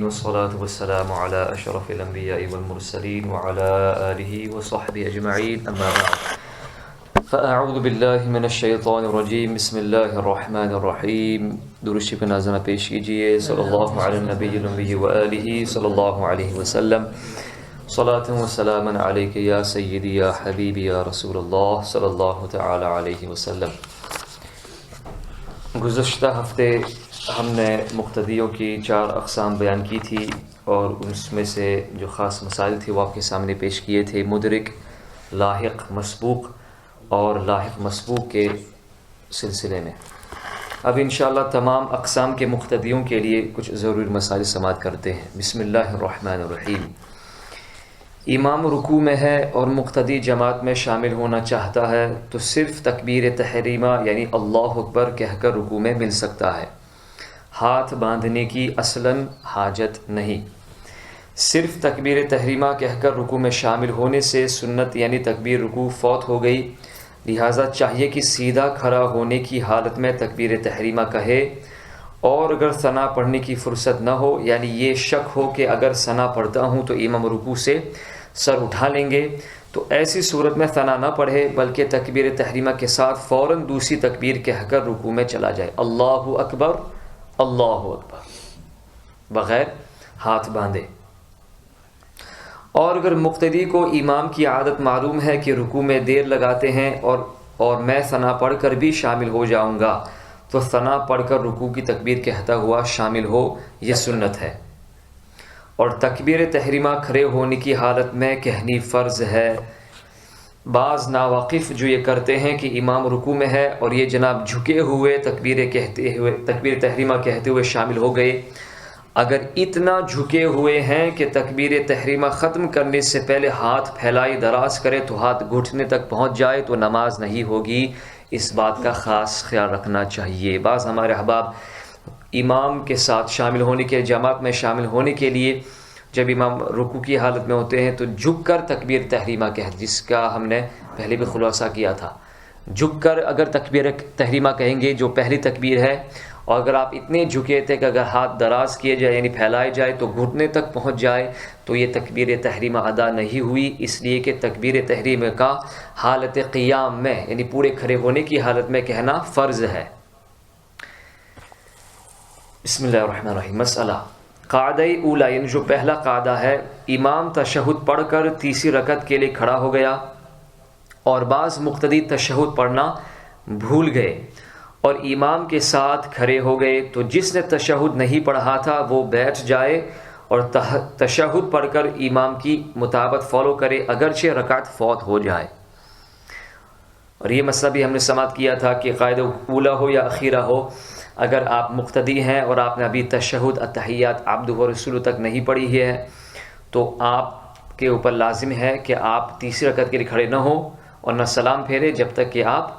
والصلاة والسلام على أشرف الأنبياء والمرسلين وعلى آله وصحبه أجمعين أما بعد فأعوذ بالله من الشيطان الرجيم بسم الله الرحمن الرحيم درود شریف نازنہ پیش کیجئے صلی اللہ علی النبی الأمی وآلہ صلی اللہ علیہ وسلم صلاة و سلاما علیک یا سیدی یا حبیبی یا رسول اللہ صلی اللہ تعالی علیہ وسلم۔ گزشتہ ہفتے ہم نے مقتدیوں کی 4 اقسام بیان کی تھی اور اس میں سے جو خاص مسائل تھے وہ آپ کے سامنے پیش کیے تھے، مدرک، لاحق، مسبوق اور لاحق مسبوق کے سلسلے میں۔ اب انشاءاللہ تمام اقسام کے مقتدیوں کے لیے کچھ ضروری مسائل سماعت کرتے ہیں۔ بسم اللہ الرحمن الرحیم۔ امام رکوع میں ہے اور مقتدی جماعت میں شامل ہونا چاہتا ہے تو صرف تکبیر تحریمہ یعنی اللہ اکبر کہہ کر رکوع میں مل سکتا ہے، ہاتھ باندھنے کی اصلاً حاجت نہیں۔ صرف تکبیر تحریمہ کہہ کر رکوع میں شامل ہونے سے سنت یعنی تکبیر رکوع فوت ہو گئی، لہٰذا چاہیے کہ سیدھا کھڑا ہونے کی حالت میں تکبیر تحریمہ کہے، اور اگر ثنا پڑھنے کی فرصت نہ ہو یعنی یہ شک ہو کہ اگر ثنا پڑھتا ہوں تو امام رکوع سے سر اٹھا لیں گے تو ایسی صورت میں ثنا نہ پڑھے بلکہ تکبیر تحریمہ کے ساتھ فوراً دوسری تکبیر کہہ کر رکوع میں چلا جائے، اللہ اکبر اللہ اکبر، بغیر ہاتھ باندھے۔ اور اگر مقتدی کو امام کی عادت معلوم ہے کہ رکوع میں دیر لگاتے ہیں اور میں ثنا پڑھ کر بھی شامل ہو جاؤں گا تو ثنا پڑھ کر رکوع کی تکبیر کہتا ہوا شامل ہو، یہ سنت ہے۔ اور تکبیر تحریمہ کھڑے ہونے کی حالت میں کہنی فرض ہے۔ بعض ناواقف جو یہ کرتے ہیں کہ امام رکوع میں ہے اور یہ جناب جھکے ہوئے تکبیر تحریمہ کہتے ہوئے شامل ہو گئے، اگر اتنا جھکے ہوئے ہیں کہ تکبیر تحریمہ ختم کرنے سے پہلے ہاتھ پھیلائی دراز کرے تو ہاتھ گھٹنے تک پہنچ جائے تو نماز نہیں ہوگی، اس بات کا خاص خیال رکھنا چاہیے۔ بعض ہمارے احباب امام کے ساتھ شامل ہونے کے جماعت میں شامل ہونے کے لیے جب امام رکوع کی حالت میں ہوتے ہیں تو جھک کر تکبیر تحریمہ کہتے، جس کا ہم نے پہلے بھی خلاصہ کیا تھا۔ جھک کر اگر تکبیر تحریمہ کہیں گے جو پہلی تکبیر ہے، اور اگر آپ اتنے جھکے تھے کہ اگر ہاتھ دراز کیے جائے یعنی پھیلائے جائے تو گھٹنے تک پہنچ جائے تو یہ تکبیر تحریمہ ادا نہیں ہوئی، اس لیے کہ تکبیر تحریمہ کا حالت قیام میں یعنی پورے کھڑے ہونے کی حالت میں کہنا فرض ہے۔ بسم اللہ الرحمن الرحیم۔ مسئلہ قاعدہ اولا یعنی جو پہلا قاعدہ ہے، امام تشہد پڑھ کر تیسری رکعت کے لیے کھڑا ہو گیا اور بعض مقتدی تشہد پڑھنا بھول گئے اور امام کے ساتھ کھڑے ہو گئے تو جس نے تشہد نہیں پڑھا تھا وہ بیٹھ جائے اور تشہد پڑھ کر امام کی مطابقت فالو کرے اگرچہ رکعت فوت ہو جائے۔ اور یہ مسئلہ بھی ہم نے سماعت کیا تھا کہ قاعدہ اولا ہو یا اخیرہ ہو، اگر آپ مقتدی ہیں اور آپ نے ابھی تشہد اتحیات عبدہ و رسولہ تک نہیں پڑھی ہے تو آپ کے اوپر لازم ہے کہ آپ تیسری رکعت کے لیے کھڑے نہ ہوں اور نہ سلام پھیرے جب تک کہ آپ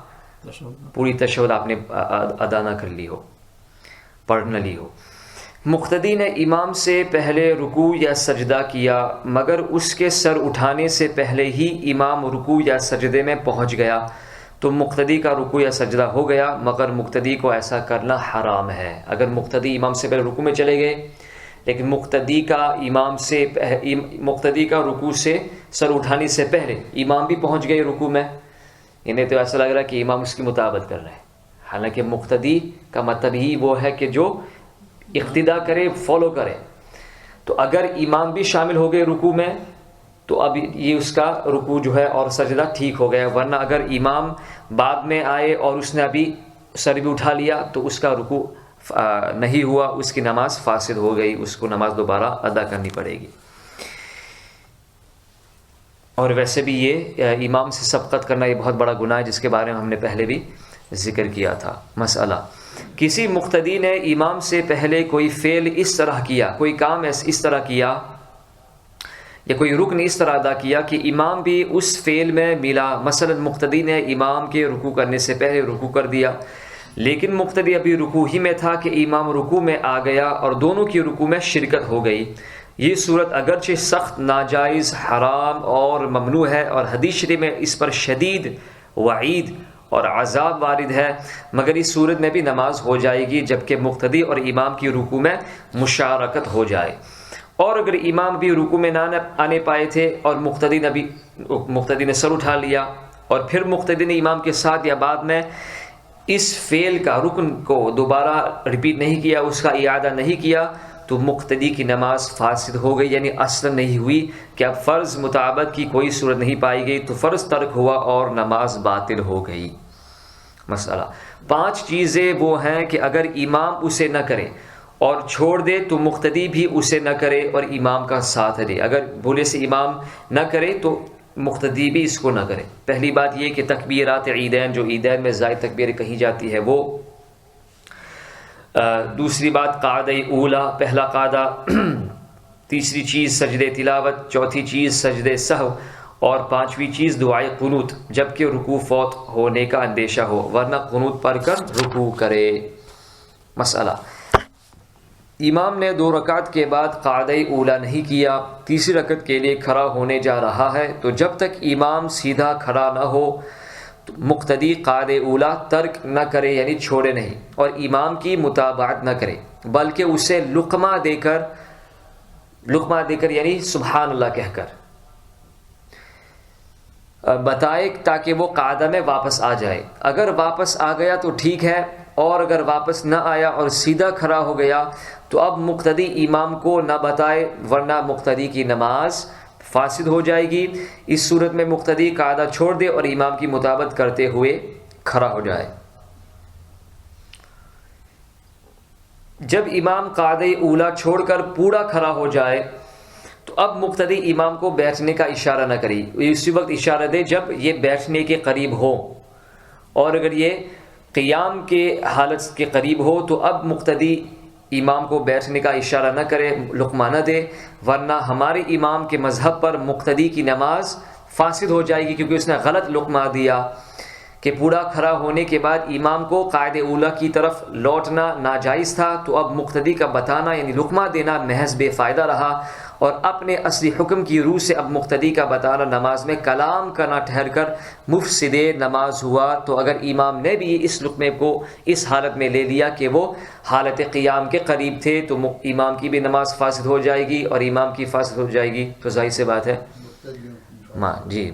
پوری تشہد آپ نے ادا نہ کر لی ہو، پڑھ نہ لی ہو۔ مقتدی نے امام سے پہلے رکوع یا سجدہ کیا مگر اس کے سر اٹھانے سے پہلے ہی امام رکوع یا سجدے میں پہنچ گیا تو مقتدی کا رکوع یا سجدہ ہو گیا، مگر مقتدی کو ایسا کرنا حرام ہے۔ اگر مقتدی امام سے پہلے رکوع میں چلے گئے لیکن مقتدی کا رکوع سے سر اٹھانے سے پہلے امام بھی پہنچ گئے رکوع میں، انہیں تو ایسا لگ رہا ہے کہ امام اس کی مطابقت کر رہے ہیں، حالانکہ مقتدی کا مطلب ہی وہ ہے کہ جو اقتداء کرے، فالو کرے۔ تو اگر امام بھی شامل ہو گئے رکوع میں تو اب یہ اس کا رکوع جو ہے اور سجدہ ٹھیک ہو گیا، ورنہ اگر امام بعد میں آئے اور اس نے ابھی سر بھی اٹھا لیا تو اس کا رکوع نہیں ہوا، اس کی نماز فاسد ہو گئی، اس کو نماز دوبارہ ادا کرنی پڑے گی۔ اور ویسے بھی یہ امام سے سبقت کرنا یہ بہت بڑا گناہ ہے جس کے بارے میں ہم نے پہلے بھی ذکر کیا تھا۔ مسئلہ کسی مقتدی نے امام سے پہلے کوئی فعل اس طرح کیا، کوئی کام اس طرح کیا یا کوئی رکن اس طرح ادا کیا کہ امام بھی اس فعل میں ملا، مثلا مقتدی نے امام کے رکوع کرنے سے پہلے رکوع کر دیا لیکن مقتدی ابھی رکوع ہی میں تھا کہ امام رکوع میں آ گیا اور دونوں کی رکوع میں شرکت ہو گئی۔ یہ صورت اگرچہ سخت ناجائز، حرام اور ممنوع ہے اور حدیث شریف میں اس پر شدید وعید اور عذاب وارد ہے، مگر اس صورت میں بھی نماز ہو جائے گی جبکہ مقتدی اور امام کی رکوع میں مشارکت ہو جائے۔ اور اگر امام بھی رکوع میں نہ آنے پائے تھے اور مقتدی نے سر اٹھا لیا اور پھر مقتدی نے امام کے ساتھ یا بعد میں اس فعل کا رکن کو دوبارہ ریپیٹ نہیں کیا، اس کا اعادہ نہیں کیا، تو مقتدی کی نماز فاسد ہو گئی، یعنی اصلا نہیں ہوئی کہ اب فرض مطابق کی کوئی صورت نہیں پائی گئی تو فرض ترک ہوا اور نماز باطل ہو گئی۔ مسئلہ 5 چیزیں وہ ہیں کہ اگر امام اسے نہ کرے اور چھوڑ دے تو مقتدی بھی اسے نہ کرے اور امام کا ساتھ دے۔ اگر بھولے سے امام نہ کرے تو مقتدی بھی اس کو نہ کرے۔ پہلی بات یہ کہ تکبیرات عیدین، جو عیدین میں زائد تکبیر کہی جاتی ہے وہ۔ دوسری بات قاعدہ اولا، پہلا قاعدہ۔ تیسری چیز سجدہ تلاوت، چوتھی چیز سجدہ سہو، اور 5ویں چیز دعائے قنوت جبکہ رکوع فوت ہونے کا اندیشہ ہو، ورنہ قنوت پڑھ کر رکوع کرے۔ مسئلہ امام نے 2 رکعت کے بعد قاعدہ اولا نہیں کیا، تیسری رکعت کے لیے کھڑا ہونے جا رہا ہے، تو جب تک امام سیدھا کھڑا نہ ہو تو مقتدی قاعدہ اولا ترک نہ کرے، یعنی چھوڑے نہیں، اور امام کی متابعت نہ کرے، بلکہ اسے لقمہ دے کر یعنی سبحان اللہ کہہ کر بتائے تاکہ وہ قاعدہ میں واپس آ جائے۔ اگر واپس آ گیا تو ٹھیک ہے، اور اگر واپس نہ آیا اور سیدھا کھڑا ہو گیا تو اب مقتدی امام کو نہ بتائے، ورنہ مقتدی کی نماز فاسد ہو جائے گی۔ اس صورت میں مقتدی قاعدہ چھوڑ دے اور امام کی مطابقت کرتے ہوئے کھڑا ہو جائے۔ جب امام قاعدہ اولا چھوڑ کر پورا کھڑا ہو جائے تو اب مقتدی امام کو بیٹھنے کا اشارہ نہ کرے، اسی وقت اشارہ دے جب یہ بیٹھنے کے قریب ہو، اور اگر یہ قیام کے حالت کے قریب ہو تو اب مقتدی امام کو بیٹھنے کا اشارہ نہ کرے، لقمہ نہ دے، ورنہ ہمارے امام کے مذہب پر مقتدی کی نماز فاسد ہو جائے گی، کیونکہ اس نے غلط لقمہ دیا کہ پورا کھڑا ہونے کے بعد امام کو قاعدہ اولا کی طرف لوٹنا ناجائز تھا، تو اب مقتدی کا بتانا یعنی لقمہ دینا محض بے فائدہ رہا، اور اپنے اصلی حکم کی روح سے اب مقتدی کا بتانا نماز میں کلام کرنا ٹھہر کر مفسد نماز ہوا۔ تو اگر امام نے بھی اس لقمے کو اس حالت میں لے لیا کہ وہ حالت قیام کے قریب تھے تو امام کی بھی نماز فاسد ہو جائے گی، اور امام کی فاسد ہو جائے گی، تو ظاہر سی بات ہے جی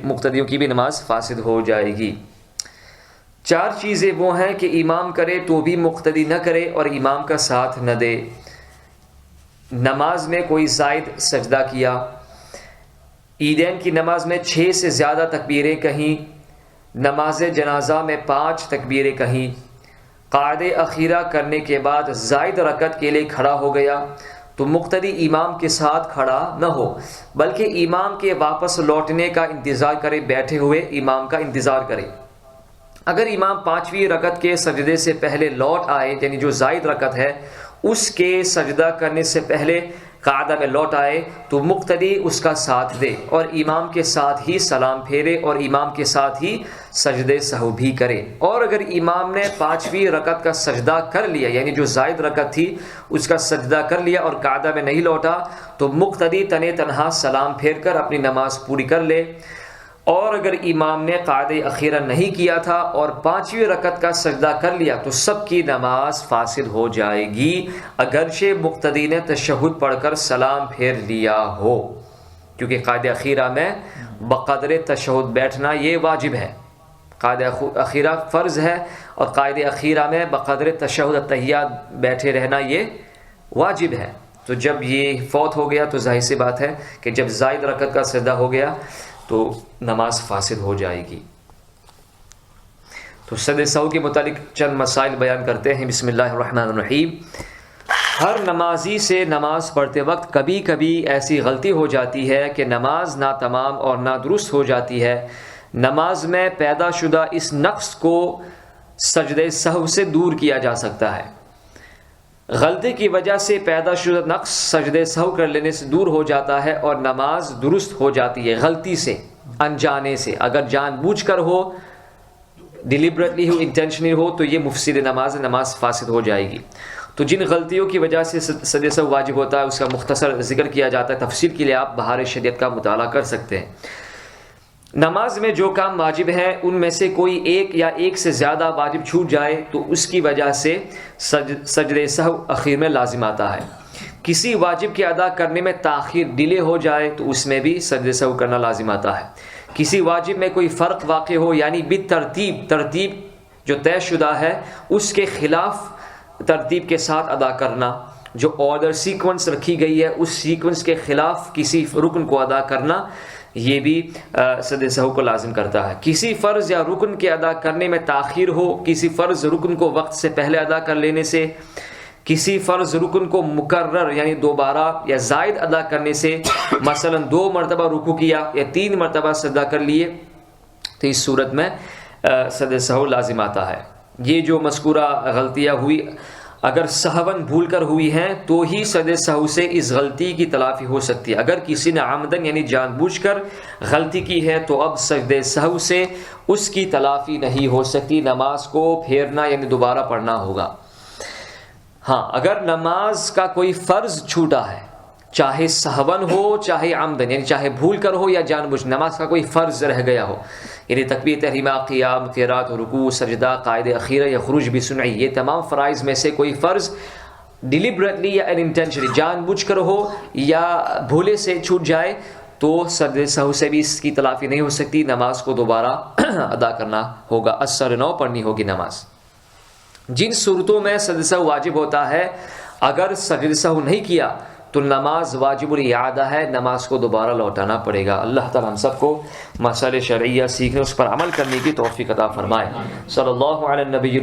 مقتدیوں کی بھی نماز فاسد ہو جائے گی۔ 4 چیزیں وہ ہیں کہ امام کرے تو بھی مقتدی نہ کرے اور امام کا ساتھ نہ دے۔ نماز میں کوئی زائد سجدہ کیا، عیدین کی نماز میں 6 سے زیادہ تکبیریں کہیں، نماز جنازہ میں 5 تکبیریں کہیں، قاعدہ اخیرہ کرنے کے بعد زائد رکعت کے لیے کھڑا ہو گیا تو مقتدی امام کے ساتھ کھڑا نہ ہو، بلکہ امام کے واپس لوٹنے کا انتظار کرے، بیٹھے ہوئے امام کا انتظار کرے۔ اگر امام 5ویں رکعت کے سجدے سے پہلے لوٹ آئے، یعنی جو زائد رکعت ہے اس کے سجدہ کرنے سے پہلے قاعدہ میں لوٹ آئے، تو مقتدی اس کا ساتھ دے اور امام کے ساتھ ہی سلام پھیرے اور امام کے ساتھ ہی سجدے سہو بھی کرے۔ اور اگر امام نے 5ویں رکعت کا سجدہ کر لیا، یعنی جو زائد رکعت تھی اس کا سجدہ کر لیا اور قاعدہ میں نہیں لوٹا، تو مقتدی تنہا سلام پھیر کر اپنی نماز پوری کر لے۔ اور اگر امام نے قاعدہ اخیرہ نہیں کیا تھا اور 5ویں رکعت کا سجدہ کر لیا تو سب کی نماز فاسد ہو جائے گی، اگرچہ مقتدی نے تشہد پڑھ کر سلام پھیر لیا ہو، کیونکہ قاعدہ اخیرہ میں بقدر تشہد بیٹھنا یہ واجب ہے، قاعدہ اخیرہ فرض ہے، اور قاعدہ اخیرہ میں بقدر تشہد التحیات بیٹھے رہنا یہ واجب ہے۔ تو جب یہ فوت ہو گیا تو ظاہر سی بات ہے کہ جب زائد رکعت کا سجدہ ہو گیا تو نماز فاسد ہو جائے گی۔ تو سجدہ سہو کے متعلق چند مسائل بیان کرتے ہیں۔ بسم اللہ الرحمن الرحیم۔ ہر نمازی سے نماز پڑھتے وقت کبھی کبھی ایسی غلطی ہو جاتی ہے کہ نماز نہ تمام اور نہ درست ہو جاتی ہے۔ نماز میں پیدا شدہ اس نقص کو سجدہ سہو سے دور کیا جا سکتا ہے۔ غلطی کی وجہ سے پیدا شدہ نقص سجدہ سہو کر لینے سے دور ہو جاتا ہے اور نماز درست ہو جاتی ہے۔ غلطی سے، انجانے سے، اگر جان بوجھ کر ہو، ڈیلیبریٹلی ہو، انٹینشنلی ہو، تو یہ مفسد نماز فاسد ہو جائے گی۔ تو جن غلطیوں کی وجہ سے سجدہ سہو واجب ہوتا ہے اس کا مختصر ذکر کیا جاتا ہے، تفصیل کے لیے آپ بہار شریعت کا مطالعہ کر سکتے ہیں۔ نماز میں جو کام واجب ہیں ان میں سے کوئی ایک یا ایک سے زیادہ واجب چھوٹ جائے تو اس کی وجہ سے سجدہ سہو اخیر میں لازم آتا ہے۔ کسی واجب کے ادا کرنے میں تاخیر ڈیلے ہو جائے تو اس میں بھی سجدہ سہو کرنا لازم آتا ہے۔ کسی واجب میں کوئی فرق واقع ہو یعنی ترتیب جو طے شدہ ہے اس کے خلاف ترتیب کے ساتھ ادا کرنا، جو آرڈر سیکوینس رکھی گئی ہے اس سیکوینس کے خلاف کسی رکن کو ادا کرنا، یہ بھی سجدہ سہو کو لازم کرتا ہے۔ کسی فرض یا رکن کے ادا کرنے میں تاخیر ہو، کسی فرض رکن کو وقت سے پہلے ادا کر لینے سے، کسی فرض رکن کو مکرر یعنی دوبارہ یا زائد ادا کرنے سے، مثلا 2 مرتبہ رکوع کیا یا 3 مرتبہ سجدہ کر لیے، تو اس صورت میں سجدہ سہو لازم آتا ہے۔ یہ جو مذکورہ غلطیاں ہوئی اگر سہون بھول کر ہوئی ہیں تو ہی سجدہ سہو سے اس غلطی کی تلافی ہو سکتی ہے۔ اگر کسی نے عمدن یعنی جان بوجھ کر غلطی کی ہے تو اب سجدہ سہو سے اس کی تلافی نہیں ہو سکتی، نماز کو پھیرنا یعنی دوبارہ پڑھنا ہوگا۔ ہاں، اگر نماز کا کوئی فرض چھوٹا ہے، چاہے سہون ہو چاہے عمدن یعنی چاہے بھول کر ہو یا جان بوجھ، نماز کا کوئی فرض رہ گیا ہو یعنی تکبیر تحریمہ، قیام، قرات، رکوع، سجدہ، قائد اخیرہ یا خروج بسنعی، یہ تمام فرائض میں سے کوئی فرض ڈیلیبریٹلی یا انٹینشنلی جان بوجھ کر ہو یا بھولے سے چھوٹ جائے تو سجدہ سہو سے بھی اس کی تلافی نہیں ہو سکتی، نماز کو دوبارہ ادا کرنا ہوگا، اثر نو پڑھنی ہوگی نماز۔ جن صورتوں میں سجدہ سہو واجب ہوتا ہے، اگر سجدہ سہو نہیں کیا تو نماز واجب الاعادہ ہے، نماز کو دوبارہ لوٹانا پڑے گا۔ اللہ تعالی ہم سب کو مسائل شرعیہ سیکھنے، اس پر عمل کرنے کی توفیق عطا فرمائے۔ صلی اللہ علی النبی